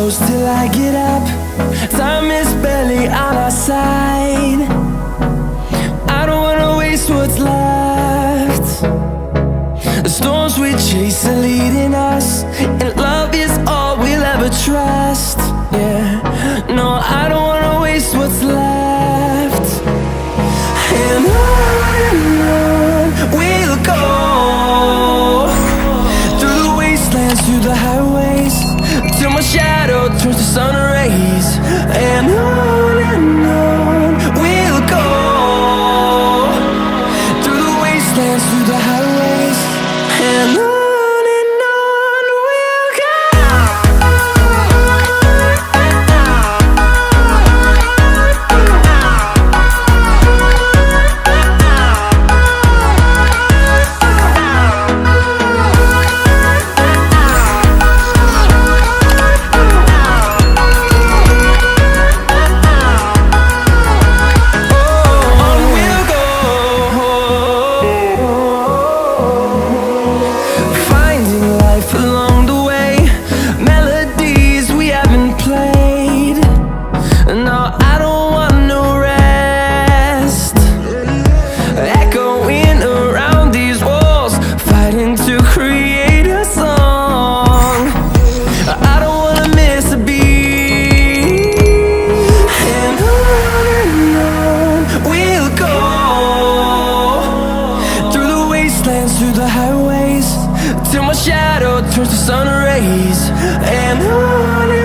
close till I get up. Time is barely on our side. I don't wanna waste what's left. The storms we chase are leading us, and love is all we'll ever trust. Yeah, no, I don't wanna waste what's left. And on we'll go, through the wastelands, through the highways, till my shadow turns to sun rays. And on we'll go, through the wastelands, through the highways, and on. Through the highways, till my shadow turns to sun rays. And on